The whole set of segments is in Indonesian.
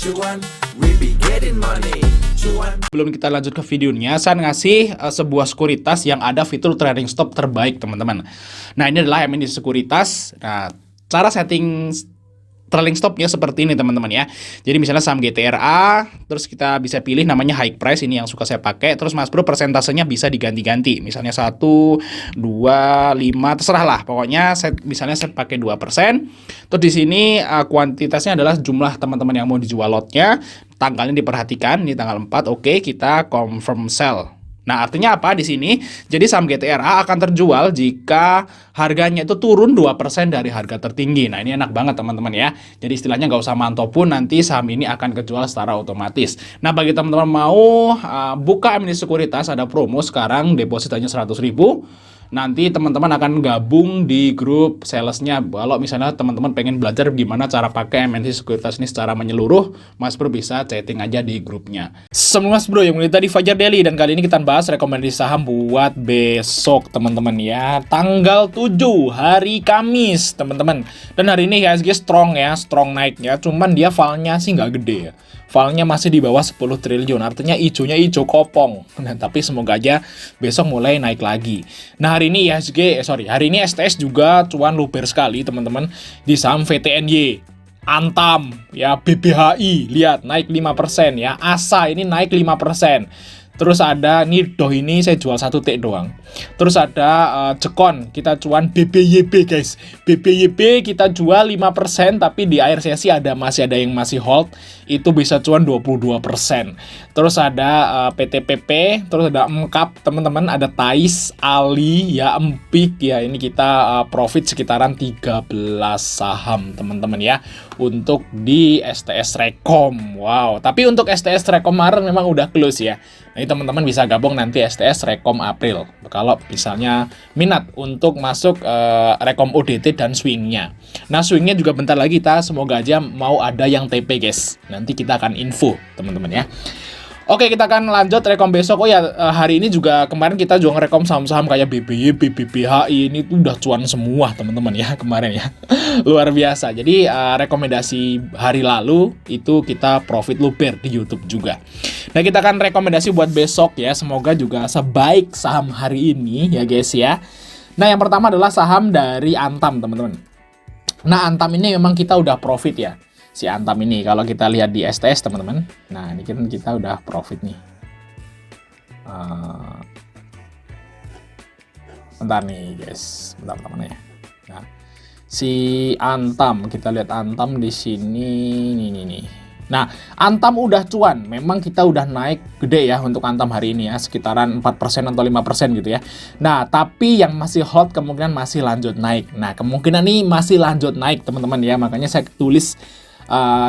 cuan, we be getting money. Cuan. Sebelum kita lanjut ke videonya, saya ngasih sebuah sekuritas yang ada fitur trading stop terbaik, teman-teman. Nah, ini adalah MND Sekuritas. Nah, cara setting trailing stopnya seperti ini, teman-teman ya. Jadi misalnya saham GTRA, terus kita bisa pilih namanya high price, ini yang suka saya pakai. Terus Mas Bro persentasenya bisa diganti-ganti. Misalnya 1, 2, 5, terserah lah. Pokoknya misalnya saya pakai 2%. Terus di sini kuantitasnya adalah jumlah teman-teman yang mau dijual lotnya. Tanggalnya diperhatikan, ini tanggal 4. Oke, kita confirm sell. Nah, artinya apa di sini? Jadi saham GTRA akan terjual jika harganya itu turun 2% dari harga tertinggi. Nah, ini enak banget teman-teman ya. Jadi istilahnya nggak usah mantau pun, nanti saham ini akan kejual secara otomatis. Nah, bagi teman-teman mau buka MND Sekuritas, ada promo sekarang, deposit hanya 100.000. Nanti teman-teman akan gabung di grup salesnya. Kalau misalnya teman-teman pengen belajar gimana cara pakai MND Sekuritas ini secara menyeluruh, Mas Bro bisa chatting aja di grupnya. Semua Mas Bro yang mulai tadi Fajar Daily, dan kali ini kita bahas rekomendasi saham buat besok teman-teman ya. Tanggal 7 hari Kamis teman-teman. Dan hari ini IHSG strong ya, strong naiknya. Cuman dia file-nya sih nggak gede ya. File-nya masih di bawah 10 triliun, artinya hijaunya hijau kopong. Nah, tapi semoga aja besok mulai naik lagi. Nah, hari ini hari ini STS juga cuan luber sekali teman-teman di saham VTNY, Antam, ya BBHI, lihat naik 5% ya, ASA ini naik 5%. Terus ada Nidoh, ini saya jual 1 T doang. Terus ada Jekon, kita cuan BBYB guys. BBYB kita jual 5%, tapi di akhir sesi masih ada yang masih hold, itu bisa cuan 22%. Terus ada PTPP, terus ada Emkap teman-teman, ada Tais, Ali, ya Empik ya, ini kita profit sekitaran 13 saham teman-teman ya untuk di STS Rekom. Wow, tapi untuk STS Rekom Maret memang udah close ya. Nah, teman-teman bisa gabung nanti STS Rekom April kalau misalnya minat untuk masuk Rekom ODT dan swingnya. Nah, swingnya juga bentar lagi, kita semoga aja mau ada yang TP guys. Nanti kita akan info teman-teman ya. Oke, kita akan lanjut rekom besok. Oh ya, hari ini juga kemarin kita juga ngerekom saham-saham kayak BBY, BBHI, ini tuh udah cuan semua teman-teman ya kemarin ya. Luar biasa. Jadi rekomendasi hari lalu itu kita profit luber di YouTube juga. Nah, kita akan rekomendasi buat besok ya. Semoga juga sebaik saham hari ini ya guys ya. Nah, yang pertama adalah saham dari Antam teman-teman. Nah, Antam ini memang kita udah profit ya. Si Antam ini kalau kita lihat di STS teman-teman, nah ini kan kita udah profit nih. Bentar nih guys, bentar teman ya. Nah, si Antam, kita lihat Antam di sini nih. Nah, Antam udah cuan, memang kita udah naik gede ya untuk Antam hari ini ya, sekitaran 4% atau 5% gitu ya. Nah, tapi yang masih hold kemungkinan masih lanjut naik. Nah, kemungkinan ini masih lanjut naik teman-teman ya, makanya saya tulis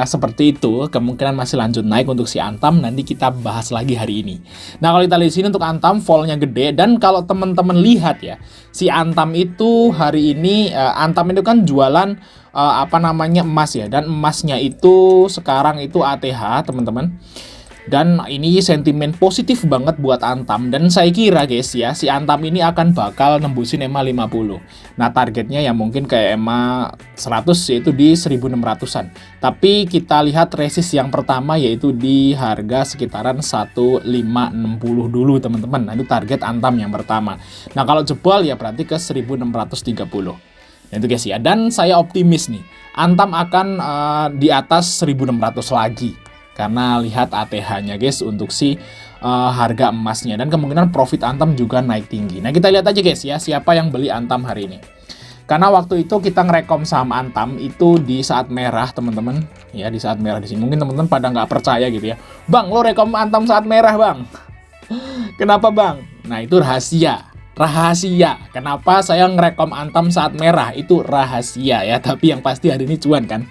seperti itu, kemungkinan masih lanjut naik untuk si Antam. Nanti kita bahas lagi hari ini. Nah, kalau kita lihat sini untuk Antam vol-nya gede, dan kalau teman-teman lihat ya, si Antam itu hari ini Antam itu kan jualan emas ya, dan emasnya itu sekarang itu ATH teman-teman. Dan ini sentimen positif banget buat Antam, dan saya kira guys ya, si Antam ini akan bakal nembusin EMA 50. Nah, targetnya ya mungkin kayak EMA 100, yaitu di 1600-an. Tapi kita lihat resist yang pertama yaitu di harga sekitaran 1560 dulu teman-teman. Nah, itu target Antam yang pertama. Nah, kalau jebol ya berarti ke 1630. Nah, itu guys ya, dan saya optimis nih, Antam akan di atas 1600 lagi. Karena lihat ATH-nya guys untuk si harga emasnya, dan kemungkinan profit Antam juga naik tinggi. Nah, kita lihat aja guys ya, siapa yang beli Antam hari ini. Karena waktu itu kita ngerekom saham Antam itu di saat merah teman-teman. Ya, di saat merah di sini. Mungkin teman-teman pada nggak percaya gitu ya. Bang, lo rekom Antam saat merah bang. Kenapa bang? Nah, itu rahasia. Kenapa saya ngerekom Antam saat merah itu rahasia ya. Tapi yang pasti hari ini cuan kan.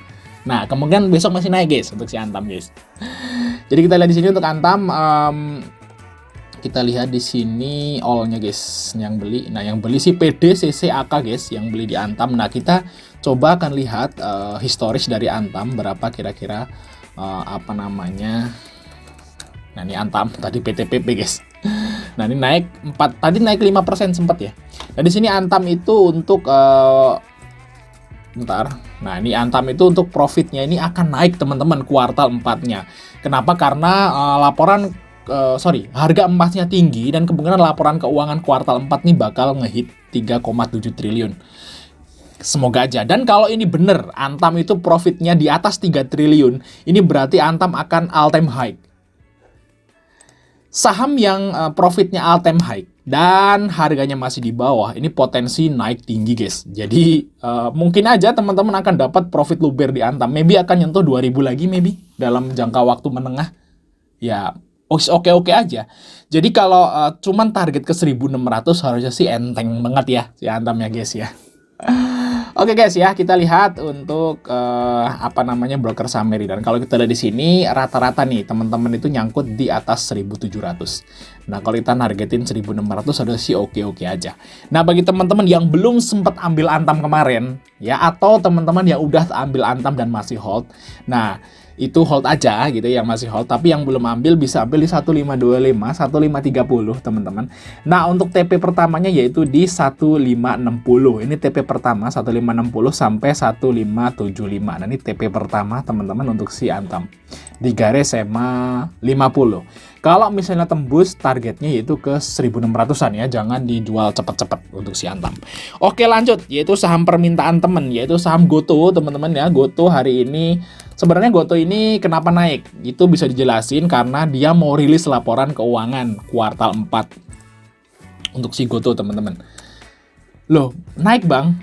Nah, kemungkinan besok masih naik guys untuk si Antam guys. Jadi kita lihat di sini untuk Antam, kita lihat di sini all-nya guys yang beli. Nah, yang beli si PDCCAK guys yang beli di Antam. Nah, kita coba akan lihat historis dari Antam berapa kira-kira Nah, ini Antam tadi PTPP guys. Nah, ini naik 5% sempat ya. Nah, di sini Antam itu untuk Bentar. Nah, ini Antam itu untuk profitnya ini akan naik teman-teman kuartal 4-nya. Kenapa? Karena harga emasnya tinggi dan kemungkinan laporan keuangan kuartal 4 nih bakal ngehit 3,7 triliun. Semoga aja. Dan kalau ini bener, Antam itu profitnya di atas 3 triliun, ini berarti Antam akan all time high. Saham yang profitnya all time high dan harganya masih di bawah, ini potensi naik tinggi guys. Jadi mungkin aja teman-teman akan dapat profit luber di Antam. Maybe akan nyentuh 2000 lagi maybe dalam jangka waktu menengah. Ya, oke-oke aja. Jadi kalau cuman target ke 1600 harusnya sih enteng banget ya si Antam ya guys ya. Oke guys ya, kita lihat untuk broker saham Meridian. Kalau kita lihat di sini rata-rata nih teman-teman itu nyangkut di atas 1700. Nah, kalau kita nargetin 1600 ada sih oke-oke aja. Nah, bagi teman-teman yang belum sempat ambil Antam kemarin ya, atau teman-teman yang udah ambil Antam dan masih hold. Nah, itu hold aja gitu yang masih hold, tapi yang belum ambil bisa ambil di 1525, 1530 teman-teman. Nah, untuk TP pertamanya yaitu di 1560. Ini TP pertama 1560 sampai 1575. Nah, ini TP pertama teman-teman untuk si Antam. Di garis SMA 50. Kalau misalnya tembus targetnya yaitu ke 1600-an ya, jangan dijual cepet-cepet untuk si Antam. Oke, lanjut yaitu saham permintaan temen, yaitu saham Gotoh teman-teman ya. Gotoh hari ini sebenarnya Gotoh ini kenapa naik? Itu bisa dijelasin karena dia mau rilis laporan keuangan kuartal 4 untuk si Gotoh teman-teman. Loh, naik bang?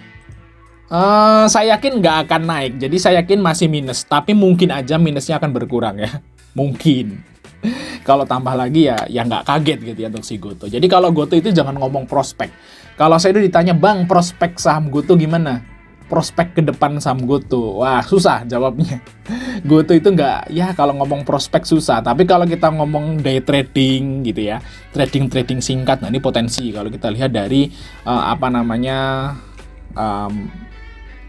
Saya yakin nggak akan naik, jadi saya yakin masih minus. Tapi mungkin aja minusnya akan berkurang ya, mungkin. Kalau tambah lagi ya nggak kaget gitu ya untuk si Gotoh. Jadi kalau Gotoh itu jangan ngomong prospek. Kalau saya itu ditanya, bang prospek saham Gotoh gimana? Prospek ke depan saham Gotoh, wah susah jawabnya. Gotoh itu nggak, ya kalau ngomong prospek susah. Tapi kalau kita ngomong day trading gitu ya, trading singkat, nah ini potensi. Kalau kita lihat dari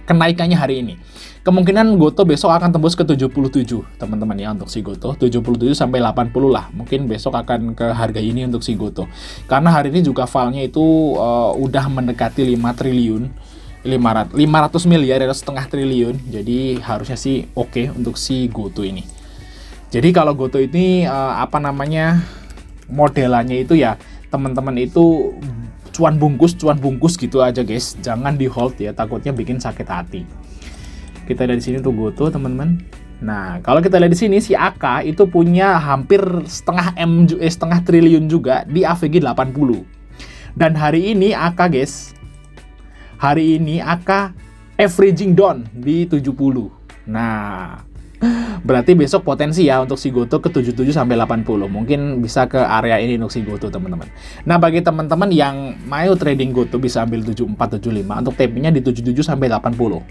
kenaikannya hari ini. Kemungkinan Gotoh besok akan tembus ke 77 teman-teman ya untuk si Gotoh. 77 sampai 80 lah. Mungkin besok akan ke harga ini untuk si Gotoh. Karena hari ini juga filenya itu udah mendekati 5 triliun. 500 miliar atau setengah triliun. Jadi harusnya sih oke untuk si Gotoh ini. Jadi kalau Gotoh ini modelannya itu ya teman-teman itu cuan bungkus gitu aja guys. Jangan di hold ya, takutnya bikin sakit hati. Kita lihat di sini untuk Gotoh teman-teman. Nah, kalau kita lihat di sini si AK itu punya hampir setengah triliun juga di AVG 80. Dan hari ini AK guys, averaging down di 70. Nah, berarti besok potensi ya untuk si Gotoh ke 77 sampai 80. Mungkin bisa ke area ini untuk si Gotoh teman-teman. Nah, bagi teman-teman yang mau trading Gotoh bisa ambil 74 75 untuk TP-nya di 77 sampai 80.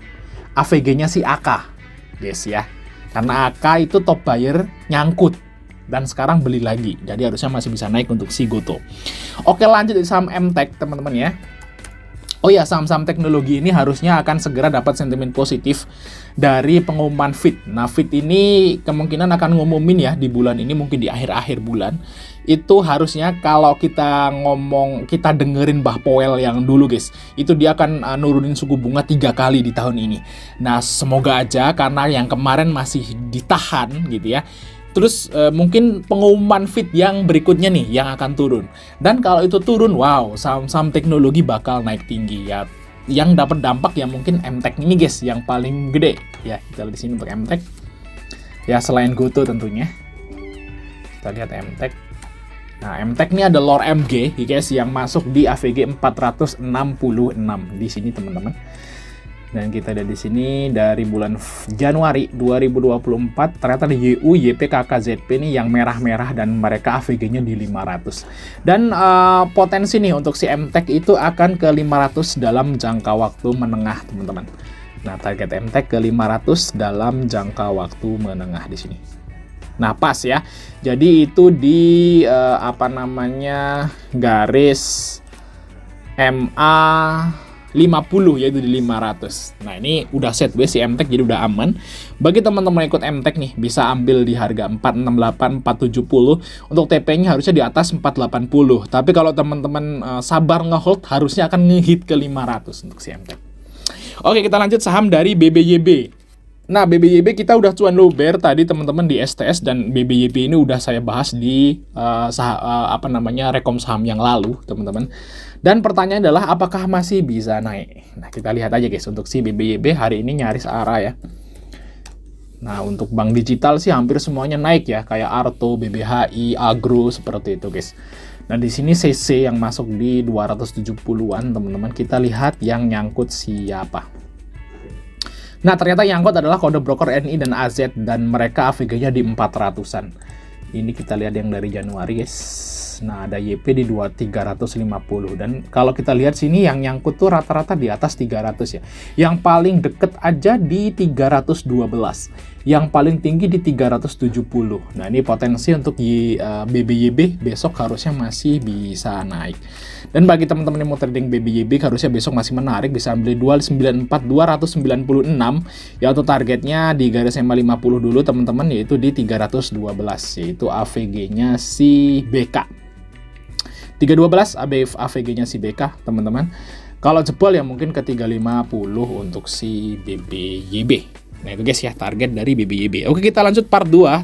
AVG-nya si AK, guys ya. Karena AK itu top buyer nyangkut dan sekarang beli lagi. Jadi harusnya masih bisa naik untuk si Gotoh. Oke, lanjut di saham MTech teman-teman ya. Oh ya, saham-saham teknologi ini harusnya akan segera dapat sentimen positif dari pengumuman FED. Nah, FED ini kemungkinan akan ngumumin ya di bulan ini, mungkin di akhir-akhir bulan. Itu harusnya kalau kita dengerin Mbah Powell yang dulu guys, itu dia akan nurunin suku bunga 3 kali di tahun ini. Nah, semoga aja karena yang kemarin masih ditahan gitu ya. Terus mungkin pengumuman FED yang berikutnya nih yang akan turun. Dan kalau itu turun, wow, saham-saham teknologi bakal naik tinggi ya. Yang dapat dampak ya mungkin MTech ini guys yang paling gede. Ya, kita lihat di sini untuk MTech. Ya, selain Gotoh tentunya. Kita lihat MTech. Nah, MTech ini ada Lore MG guys yang masuk di AVG 466 di sini teman-teman. Dan kita lihat di sini dari bulan Januari 2024 ternyata di YU, YP, KKZP ini yang merah-merah dan mereka AVG-nya di 500. Dan potensi nih untuk si MTech itu akan ke 500 dalam jangka waktu menengah teman-teman. Nah, target MTech ke 500 dalam jangka waktu menengah di sini. Nah, pas ya. Jadi itu di garis MA 50 yaitu di 500. Nah, ini udah set si MTech jadi udah aman. Bagi teman-teman ikut MTech nih bisa ambil di harga 468 470. Untuk TP-nya harusnya di atas 480. Tapi kalau teman-teman sabar ngehold harusnya akan ngehit ke 500 untuk si MTech. Oke, kita lanjut saham dari BBYB. Nah, BBYB kita udah cuan low bear tadi teman-teman di STS, dan BBYB ini udah saya bahas di rekom saham yang lalu, teman-teman. Dan pertanyaannya adalah apakah masih bisa naik? Nah, kita lihat aja guys untuk si BBYB hari ini nyaris arah ya. Nah, untuk bank digital sih hampir semuanya naik ya, kayak Arto, BBHI, Agro seperti itu guys. Nah, di sini CC yang masuk di 270-an, teman-teman. Kita lihat yang nyangkut siapa. Nah, ternyata yang nyangkut adalah kode broker NI dan AZ, dan mereka AVG-nya di 400-an. Ini kita lihat yang dari Januari guys. Nah, ada YP di 350, dan kalau kita lihat sini yang nyangkut tuh rata-rata di atas 300 ya. Yang paling deket aja di 312. Yang paling tinggi di 370. Nah, ini potensi untuk BBYB besok harusnya masih bisa naik. Dan bagi teman-teman yang mau trading BBYB harusnya besok masih menarik, bisa ambil 296, yaitu targetnya di garis EMA 50 dulu teman-teman, yaitu di 312, yaitu AVG-nya si BK. 312 AVG-nya si BK, teman-teman. Kalau jebol ya mungkin ke 350 untuk si BBYB. Nah, itu guys ya target dari BBYB. Oke, kita lanjut part 2.